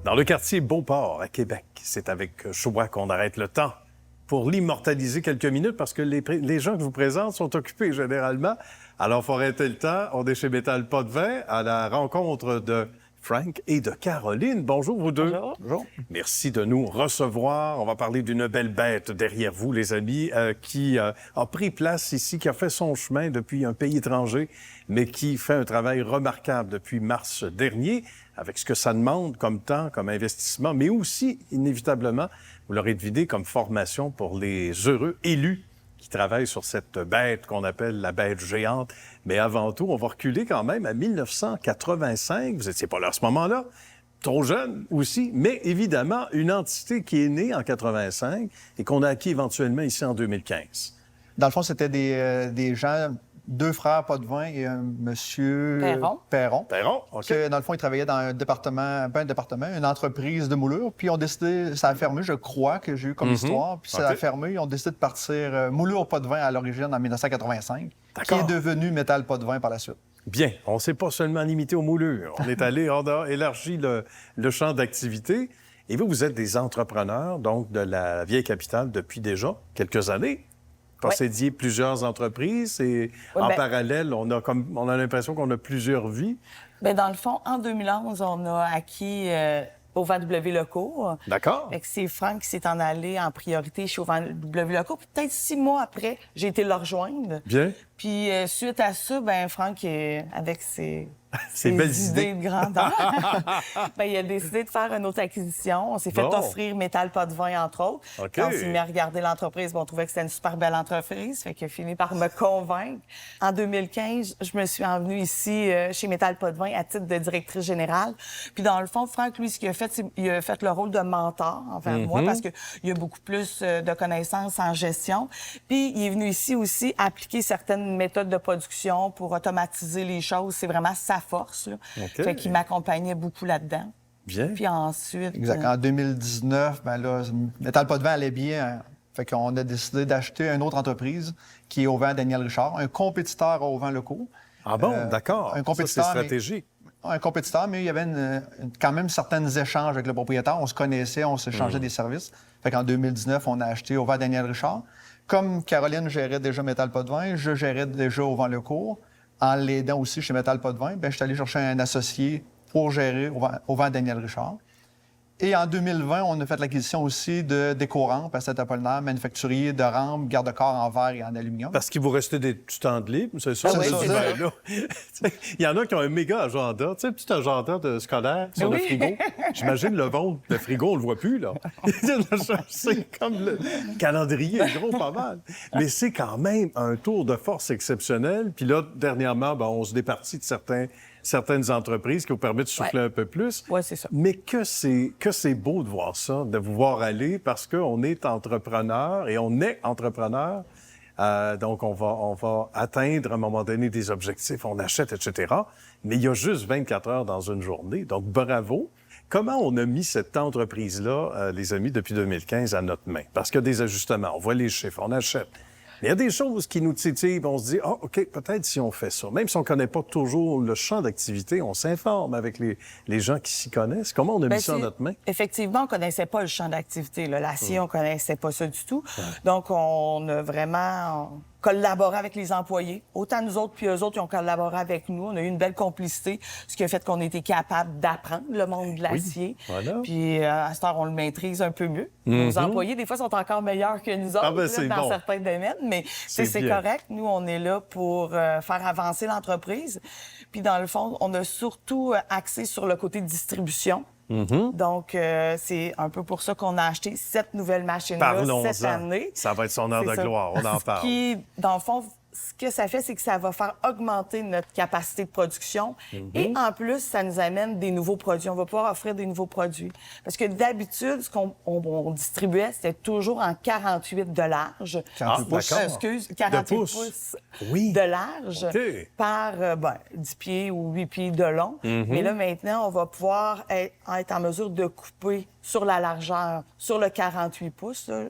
Dans le quartier Beauport, à Québec, c'est avec joie qu'on arrête le temps pour l'immortaliser quelques minutes parce que les gens que je vous présente sont occupés généralement. Alors, il faut arrêter le temps. On est chez Métal Pas de Vin à la rencontre de Frank et de Caroline. Bonjour, vous deux. Bonjour. Bonjour. Merci de nous recevoir. On va parler d'une belle bête derrière vous, les amis, qui a pris place ici, qui a fait son chemin depuis un pays étranger, mais qui fait un travail remarquable depuis mars dernier, avec ce que ça demande comme temps, comme investissement, mais aussi, inévitablement, vous l'aurez deviné, comme formation pour les heureux élus qui travaillent sur cette bête qu'on appelle la bête géante. Mais avant tout, on va reculer quand même à 1985. Vous n'étiez pas là à ce moment-là, trop jeune aussi, mais évidemment, une entité qui est née en 85 et qu'on a acquis éventuellement ici en 2015. Dans le fond, c'était des gens, deux frères pas de vin et un monsieur Perron. Perron, OK. Que, dans le fond, ils travaillaient dans un département, pas un département, une entreprise de moulure. Puis ils ont décidé, ça a fermé, je crois que j'ai eu comme histoire. Puis ça a fermé, ils ont décidé de partir moulure pas de vin à l'origine en 1985, qui est devenu métal pas de vin par la suite. Bien, on ne s'est pas seulement limité aux moulures. On est allé, on a élargi le champ d'activité. Et vous, vous êtes des entrepreneurs, donc de la vieille capitale depuis déjà quelques années. Possédiez plusieurs entreprises et en parallèle, on a l'impression qu'on a plusieurs vies. Bien, dans le fond, en 2011, on a acquis Auvent W Locaux. D'accord. Fait que c'est Franck qui s'est en allé en priorité chez Auvent W Locaux. Puis peut-être 6 mois après, j'ai été le rejoindre. Bien. Puis suite à ça, ben Franck, avec ses belles idées de grandeur, ben, il a décidé de faire une autre acquisition. On s'est fait offrir Métal Pas de Vin, entre autres. Okay. Quand on s'est mis à regarder l'entreprise, on trouvait que c'était une super belle entreprise. Fait qu'il a fini par me convaincre. En 2015, je me suis envenue ici chez Métal Pas de Vin à titre de directrice générale. Puis dans le fond, Franck, lui, ce qu'il a fait, c'est qu'il a fait le rôle de mentor envers moi parce qu'il a beaucoup plus de connaissances en gestion. Puis il est venu ici aussi appliquer certaines méthodes de production pour automatiser les choses. C'est vraiment sa force. Là. Okay. Fait qu'il m'accompagnait beaucoup là-dedans. Bien. Puis ensuite... Exact. En 2019, ben là, Métal Pas de Vin allait bien. Hein. Fait qu'on a décidé d'acheter une autre entreprise qui est Auvent Daniel Richard, un compétiteur à Auvent Locaux. Ah bon, d'accord. Un compétiteur. Ça, c'est stratégique. Un compétiteur, mais il y avait quand même certains échanges avec le propriétaire. On se connaissait, on s'échangeait des services. Fait qu'en 2019, on a acheté Auvent Daniel Richard. Comme Caroline gérait déjà Métal Pas de Vin, je gérais déjà Auvent Locaux. En l'aidant aussi chez Métal Pas de Vin, je suis allé chercher un associé pour gérer Auvent Daniel Richard. Et en 2020, on a fait l'acquisition aussi de Déco-Rampe à Saint-Apollinaire, manufacturier de rampes, garde-corps en verre et en aluminium. Parce qu'il vous restait du temps de libre, c'est ça? Ah oui, c'est ça. Il y en a qui ont un méga agenda, tu sais, un petit agenda de scolaire sur le frigo. J'imagine le vôtre, le frigo, on le voit plus, là. C'est comme le calendrier, gros, pas mal. Mais c'est quand même un tour de force exceptionnel. Puis là, dernièrement, on se départit de certaines entreprises qui vous permettent de souffler un peu plus. Oui, c'est ça. Mais que c'est beau de voir ça, de vous voir aller, parce qu'on est entrepreneur et on est entrepreneur. Donc, on va atteindre à un moment donné des objectifs, on achète, etc. Mais il y a juste 24 heures dans une journée. Donc, bravo. Comment on a mis cette entreprise-là, les amis, depuis 2015 à notre main? Parce qu'il y a des ajustements, on voit les chiffres, on achète. Mais il y a des choses qui nous titillent, on se dit, OK, peut-être si on fait ça. Même si on ne connaît pas toujours le champ d'activité, on s'informe avec les gens qui s'y connaissent. Comment on a mis ça à notre main? Effectivement, on ne connaissait pas le champ d'activité. L'acier, on ne connaissait pas ça du tout. Ouais. Donc, on a vraiment collaboré avec les employés. Autant nous autres, puis eux autres, ils ont collaboré avec nous. On a eu une belle complicité, ce qui a fait qu'on était capable d'apprendre le monde de l'acier. Oui, voilà. Puis, à cette heure, on le maîtrise un peu mieux. Nos employés, des fois, sont encore meilleurs que nous autres dans certains domaines, mais c'est correct. Nous, on est là pour faire avancer l'entreprise. Puis, dans le fond, on a surtout axé sur le côté distribution. Donc, c'est un peu pour ça qu'on a acheté cette nouvelle machine-là cette année. Ça va être son heure de gloire, on en parle. Qui, dans le fond, ce que ça fait, c'est que ça va faire augmenter notre capacité de production. Et en plus, ça nous amène des nouveaux produits. On va pouvoir offrir des nouveaux produits. Parce que d'habitude, ce qu'on distribuait, c'était toujours en 48 de large. 48 pouces. 48 pouces de large par 10 pieds ou 8 pieds de long. Mais là, maintenant, on va pouvoir être en mesure de couper sur la largeur, sur le 48 pouces. Là.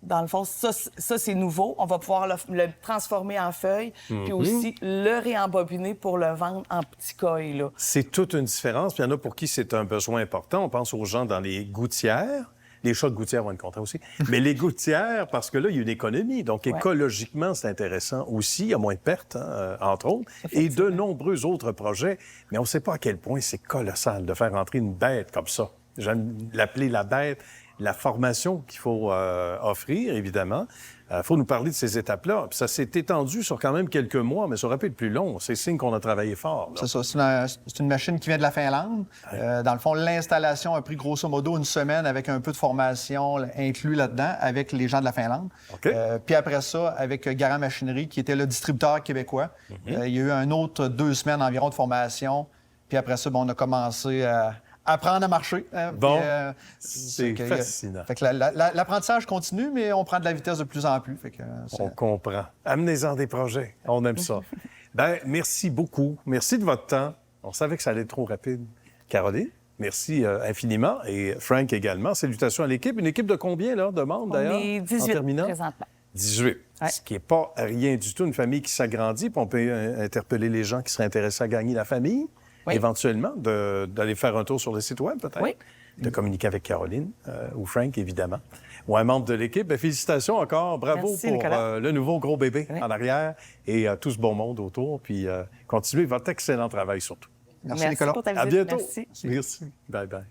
Dans le fond, ça c'est nouveau. On va pouvoir le transformer en feuille, puis aussi le réembobiner pour le vendre en petits coils. Là. C'est toute une différence. Puis il y en a pour qui c'est un besoin important. On pense aux gens dans les gouttières. Les chats de gouttière vont être contents aussi. Mais les gouttières, parce que là, il y a une économie. Donc, écologiquement, c'est intéressant aussi. Il y a moins de pertes, hein, entre autres. Et de nombreux autres projets. Mais on ne sait pas à quel point c'est colossal de faire entrer une bête comme ça. J'aime l'appeler la bête. La formation qu'il faut offrir, évidemment. Il faut nous parler de ces étapes-là. Puis ça s'est étendu sur quand même quelques mois, mais ça aurait pu être plus long. C'est signe qu'on a travaillé fort. Là. C'est ça. C'est une machine qui vient de la Finlande. Dans le fond, l'installation a pris grosso modo une semaine avec un peu de formation inclus là-dedans avec les gens de la Finlande. OK. Puis après ça, avec Garant Machinerie, qui était le distributeur québécois, il y a eu un autre 2 semaines environ de formation. Puis après ça, on a commencé à apprendre à marcher. Bon, c'est fascinant. Fait que l'apprentissage continue, mais on prend de la vitesse de plus en plus. Fait que, on comprend. Amenez-en des projets. On aime ça. Bien, merci beaucoup. Merci de votre temps. On savait que ça allait être trop rapide. Caroline, merci infiniment. Et Frank également. Salutations à l'équipe. Une équipe de combien, là, de membres, d'ailleurs? On est 18 en terminant? présentement. 18. Ouais. Ce qui n'est pas rien du tout. Une famille qui s'agrandit. Puis on peut interpeller les gens qui seraient intéressés à gagner la famille. Oui. Éventuellement, d'aller faire un tour sur le site web, peut-être. Oui. De communiquer avec Caroline ou Frank, évidemment, ou un membre de l'équipe. Bien, félicitations encore. Bravo Merci, pour Nicolas. le nouveau gros bébé Oui. en arrière et tout ce bon monde autour. Puis continuez votre excellent travail surtout. Merci, Nicolas. pour ta visite. À bientôt. Merci. Merci. Bye-bye.